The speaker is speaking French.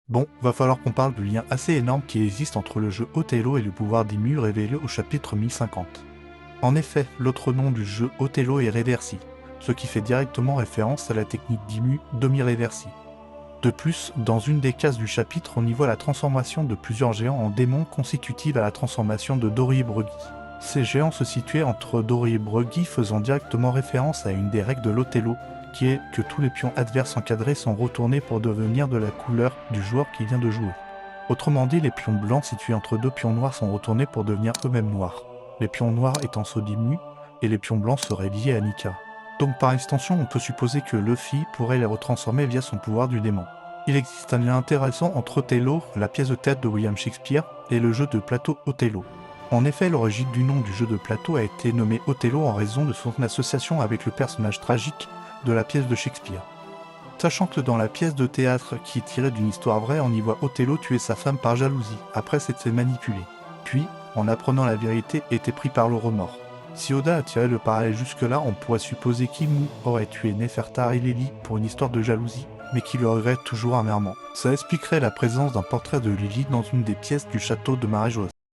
Bon, va falloir qu'on parle du lien assez énorme qui existe entre le jeu Othello et le pouvoir d'Imu révélé au chapitre 1050. En effet, l'autre nom du jeu Othello est Reversi, ce qui fait directement référence à la technique d'Imu Demi-Reversi. De plus, dans une des cases du chapitre, on y voit la transformation de plusieurs géants en démons consécutive à la transformation de Dori et Brughi. Ces géants se situaient entre Dori et Brughi faisant directement référence à une des règles de l'Othello, qui est que tous les pions adverses encadrés sont retournés pour devenir de la couleur du joueur qui vient de jouer. Autrement dit, les pions blancs situés entre deux pions noirs sont retournés pour devenir eux-mêmes noirs. Les pions noirs étant ceux d'Imu, et les pions blancs seraient liés à Nika. Donc par extension, on peut supposer que Luffy pourrait les retransformer via son pouvoir du démon. Il existe un lien intéressant entre Othello, la pièce de théâtre de William Shakespeare, et le jeu de plateau Othello. En effet, l'origine du nom du jeu de plateau a été nommé Othello en raison de son association avec le personnage tragique de la pièce de Shakespeare. Sachant que dans la pièce de théâtre qui est tirée d'une histoire vraie, on y voit Othello tuer sa femme par jalousie, après s'être fait manipuler. Puis, en apprenant la vérité, était pris par le remords. Si Oda a tiré le parallèle jusque-là, on pourrait supposer qu'Imu aurait tué Nefertari Lily pour une histoire de jalousie, mais qu'il le regrette toujours amèrement. Ça expliquerait la présence d'un portrait de Lily dans une des pièces du château de Maréjoas.